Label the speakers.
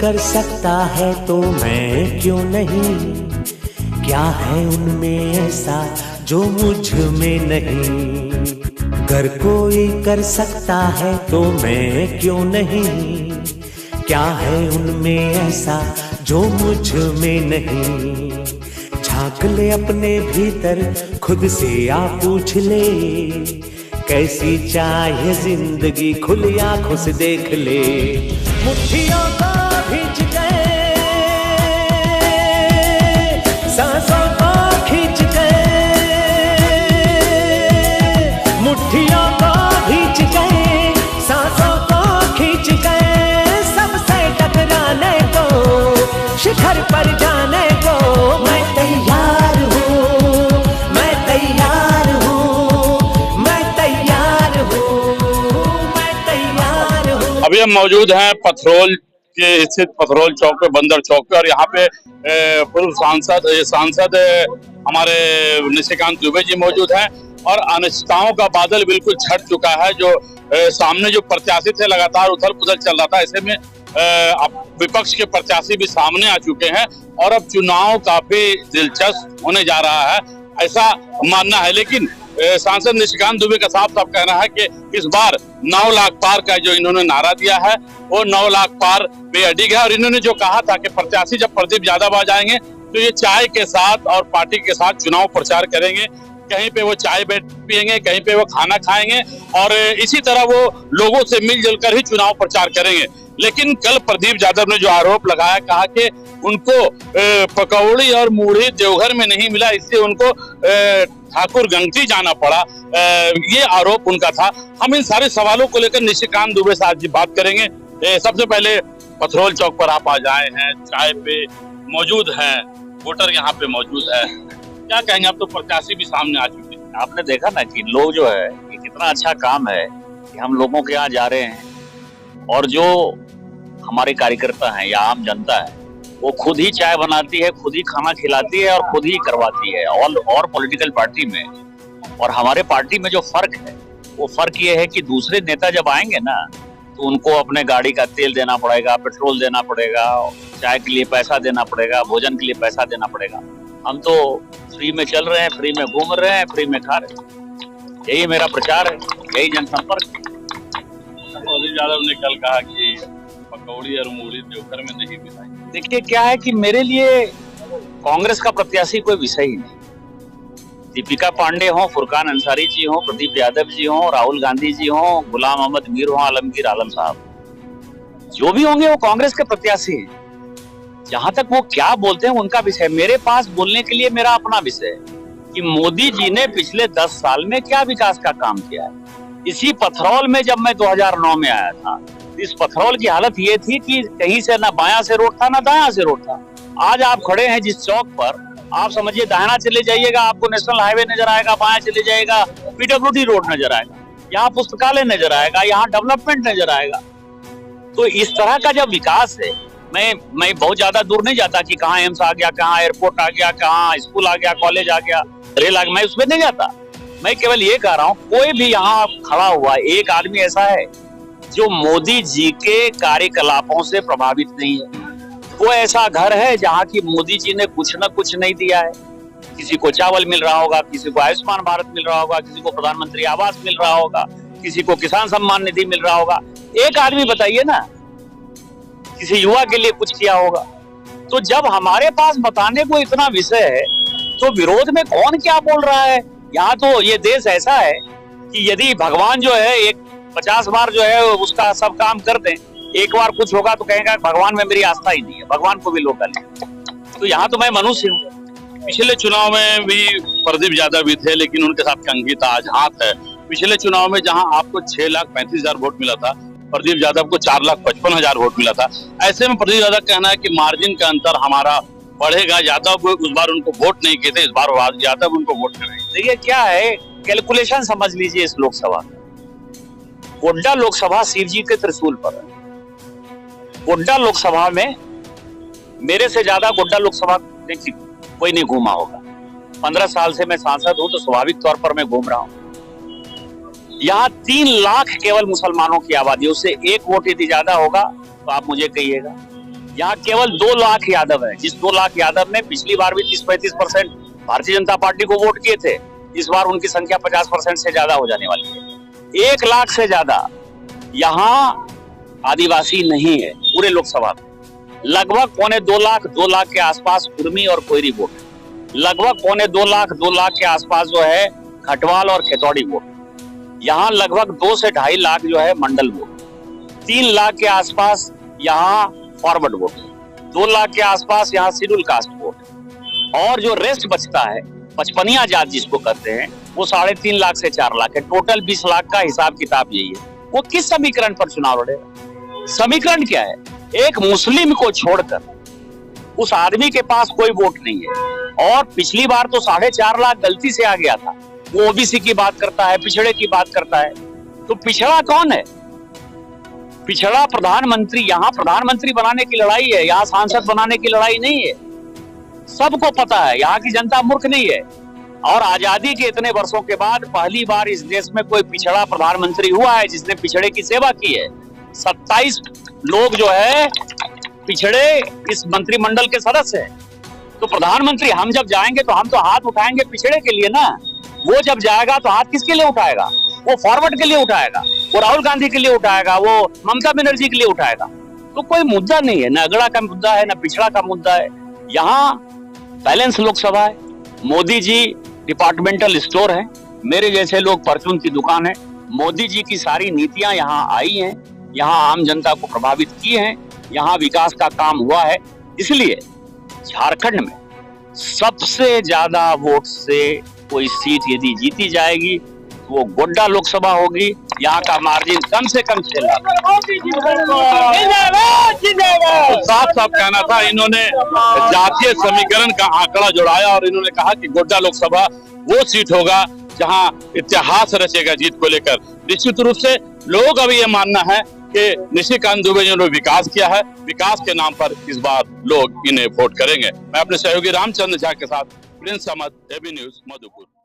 Speaker 1: कर सकता है तो मैं क्यों नहीं, क्या है उनमें ऐसा जो मुझ में नहीं। अगर कोई कर सकता है तो मैं क्यों नहीं, क्या है उनमें ऐसा जो मुझ में नहीं। झांक ले अपने भीतर खुद से आ पूछ ले, कैसी चाहे जिंदगी खुली आंखों से देख ले। मुट्ठियों को भींच गए, सांसों को खींच गए, मुट्ठियों को भींच गए, सांसों को खींच गए, सबसे टकराने को, शिखर पर जाने को मैं तैयार हूँ, मैं तैयार हूँ, मैं तैयार हूँ, मैं तैयार हूँ।
Speaker 2: अभी हम मौजूद हैं पथरोल के स्थित पथरोल चौक पे, बंदर चौक पे, और यहाँ पे पूर्व सांसद हमारे निशिकांत दुबे जी मौजूद हैं और अनिश्चितताओं का बादल बिल्कुल छट चुका है। जो सामने जो प्रत्याशी थे लगातार उथल पुथल चल रहा था, ऐसे में अब विपक्ष के प्रत्याशी भी सामने आ चुके हैं और अब चुनाव काफी दिलचस्प होने जा रहा है, ऐसा मानना है। लेकिन सांसद निशिकांत दुबे का साफ साफ कहना है कि इस बार 9 लाख पार का जो इन्होंने नारा दिया है वो 9 लाख पार पे अडिग है। और इन्होंने जो कहा था कि प्रत्याशी जब प्रदीप यादव आ जाएंगे तो ये चाय के साथ और पार्टी के साथ चुनाव प्रचार करेंगे, कहीं पे वो चाय पियेंगे, कहीं पे वो खाना खाएंगे और इसी तरह वो लोगों से मिलजुल कर ही चुनाव प्रचार करेंगे। लेकिन कल प्रदीप यादव ने जो आरोप लगाया, कहा कि उनको पकौड़ी और मूढ़ी देवघर में नहीं मिला, इससे उनको ठाकुर गंगटी जाना पड़ा, ये आरोप उनका था। हम इन सारे सवालों को लेकर निशिकांत दुबे से आज बात करेंगे। सबसे पहले पथरोल चौक पर आप आ जाए हैं, चाय पे मौजूद हैं, वोटर यहाँ पे मौजूद है, क्या कहेंगे? आप तो प्रत्याशी भी सामने आ चुके हैं।
Speaker 3: आपने देखा ना कि लोग जो है, ये कितना अच्छा काम है कि हम लोगों के यहाँ जा रहे हैं और जो हमारे कार्यकर्ता हैं या आम जनता है वो खुद ही चाय बनाती है, खुद ही खाना खिलाती है और खुद ही करवाती है। और पॉलिटिकल पार्टी में और हमारे पार्टी में जो फर्क है वो फर्क ये है कि दूसरे नेता जब आएंगे ना तो उनको अपने गाड़ी का तेल देना पड़ेगा, पेट्रोल देना पड़ेगा, चाय के लिए पैसा देना पड़ेगा, भोजन के लिए पैसा देना पड़ेगा। हम तो फ्री में चल रहे हैं, फ्री में घूम रहे हैं, फ्री में खा रहे हैं। यही मेरा प्रचार है, यही जनसंपर्क।
Speaker 2: प्रदीप यादव ने कल कहा कि पकौड़ी और मूढ़ी देवघर में नहीं मिलाई।
Speaker 3: देखिए क्या है कि मेरे लिए कांग्रेस का प्रत्याशी कोई विषय ही नहीं। दीपिका पांडे हो, फुरकान अंसारी जी हो, प्रदीप यादव जी हो, राहुल गांधी जी हो, गुलाम अहमद मीर हो, आलमगीर आलम साहब, जो भी होंगे वो कांग्रेस के प्रत्याशी हैं। जहां तक वो क्या बोलते हैं उनका विषय, मेरे पास बोलने के लिए मेरा अपना विषय है कि मोदी जी ने पिछले 10 साल में क्या विकास का काम किया है। इसी पथरौल में जब मैं 2009 में आया था, इस पथरौल की हालत ये थी कि कहीं से ना बायां से रोड था ना दायां से रोड था। आज आप खड़े हैं जिस चौक पर, आप समझिए दाहिना चले जाइएगा आपको नेशनल हाईवे नजर आएगा, बायां चले जाएगा पीडब्ल्यूडी रोड नजर आएगा, यहाँ पुस्तकालय नजर आएगा, यहाँ डेवलपमेंट नजर आएगा। तो इस तरह का जब विकास है, मैं बहुत ज्यादा दूर नहीं जाता कि कहाँ एम्स आ गया, कहाँ एयरपोर्ट आ गया, कहाँ स्कूल आ गया, कॉलेज आ गया, रेल आ गया, मैं उसमें नहीं जाता। मैं केवल ये कह रहा हूँ, कोई भी यहाँ खड़ा हुआ एक आदमी ऐसा है जो मोदी जी के कार्यकलापों से प्रभावित नहीं है। वो ऐसा घर है जहाँ की मोदी जी ने कुछ न कुछ नहीं दिया है। किसी को चावल मिल रहा होगा, किसी को आयुष्मान भारत मिल रहा होगा, किसी को प्रधानमंत्री आवास मिल रहा होगा, किसी को किसान सम्मान निधि मिल रहा होगा। एक आदमी बताइए ना किसी युवा के लिए कुछ किया होगा। तो जब हमारे पास बताने को इतना विषय है तो विरोध में कौन क्या बोल रहा है? यहाँ तो ये देश ऐसा है कि यदि भगवान जो है एक 50 बार जो है उसका सब काम कर दें, एक बार कुछ होगा तो कहेगा भगवान में मेरी आस्था ही नहीं है, भगवान को भी लोग गाली। तो यहाँ तो मैं मनुष्य हूँ।
Speaker 2: पिछले चुनाव में भी प्रदीप यादव भी थे, लेकिन उनके साथ कंगीता आजाद है। पिछले चुनाव में जहां आपको 6,35,000 वोट मिला था, प्रदीप यादव को 4,55,000 वोट मिला था। ऐसे में प्रदीप यादव कहना है कि मार्जिन का अंतर हमारा बढ़ेगा। यादव उस बार उनको वोट नहीं किए थे, इस बार यादव उनको वोट करेंगे।
Speaker 3: देखिए क्या है, कैलकुलेशन समझ लीजिए इस लोकसभा में। गोड्डा लोकसभा शिव जी के त्रिशूल पर है। गोड्डा लोकसभा में मेरे से ज्यादा गोड्डा लोकसभा कोई नहीं घूमा होगा। 15 साल से मैं सांसद हूं तो स्वाभाविक तौर पर मैं घूम रहा हूं। यहाँ 3 लाख केवल मुसलमानों की आबादी, उससे 1 वोट यदि ज्यादा होगा तो आप मुझे कहिएगा। यहाँ केवल 2 लाख यादव है, जिस 2 लाख यादव ने पिछली बार भी 30-35% भारतीय जनता पार्टी को वोट किए थे, इस बार उनकी संख्या 50% से ज्यादा हो जाने वाली है। 1 लाख से ज्यादा यहाँ आदिवासी नहीं है पूरे लोकसभा में। लगभग 2 लाख के आसपास कुर्मी और कोयरी वोट, लगभग 2 लाख के आसपास जो है खटवाल और खेतौड़ी वोट। यहाँ लगभग 2 से 2.5 लाख जो है मंडल वोट, 3 लाख के आसपास यहाँ फॉरवर्ड वोट, 2 लाख के आसपास यहाँ शेड्यूल कास्ट वोट, और जो रेस्ट बचता है पचपनिया जात जिसको कहते हैं वो 3.5 लाख से 4 लाख है। टोटल 20 लाख का हिसाब किताब यही है। वो किस समीकरण पर चुनाव लड़ेगा? समीकरण क्या है? एक मुस्लिम को छोड़कर उस आदमी के पास कोई वोट नहीं है। और पिछली बार तो 4.5 लाख गलती से आ गया था। वो ओबीसी की बात करता है, पिछड़े की बात करता है। तो पिछड़ा कौन है? पिछड़ा प्रधानमंत्री। यहाँ प्रधानमंत्री बनाने की लड़ाई है, यहाँ सांसद बनाने की लड़ाई नहीं है। सबको पता है, यहाँ की जनता मूर्ख नहीं है। और आजादी के इतने वर्षों के बाद पहली बार इस देश में कोई पिछड़ा प्रधानमंत्री हुआ है जिसने पिछड़े की सेवा की है। 27 लोग जो है पिछड़े इस मंत्रिमंडल के सदस्य हैं। तो प्रधानमंत्री हम जब जाएंगे तो हम तो हाथ उठाएंगे पिछड़े के लिए ना। वो जब जाएगा तो हाथ किसके लिए उठाएगा? वो फॉरवर्ड के लिए उठाएगा, वो राहुल गांधी के लिए उठाएगा, वो ममता बनर्जी के लिए उठाएगा। तो कोई मुद्दा नहीं है, न अगड़ा का मुद्दा है, न पिछड़ा का मुद्दा है। यहाँ बैलेंस लोकसभा है। मोदी जी डिपार्टमेंटल स्टोर है, मेरे जैसे लोग परचून की दुकान है। मोदी जी की सारी नीतियां यहाँ आई हैं, यहाँ आम जनता को प्रभावित की हैं, यहाँ विकास का काम हुआ है। इसलिए झारखंड में सबसे ज्यादा वोट से कोई सीट यदि जीती जाएगी तो वो गोड्डा लोकसभा होगी। यहाँ का मार्जिन कम से कम 6 लाख।
Speaker 2: तो साफ साफ कहना था, इन्होंने जातीय समीकरण का आंकड़ा जुड़ाया और इन्होंने कहा कि गोड्डा लोकसभा वो सीट होगा जहां इतिहास रचेगा जीत को लेकर। निश्चित रूप से लोग अभी ये मानना है कि निशिकांत दुबे जिन्होंने विकास किया है, विकास के नाम पर इस बार लोग इन्हें वोट करेंगे। मैं अपने सहयोगी रामचंद्र झा के साथ प्रिंस अहमद, एबी न्यूज, मधुपुर।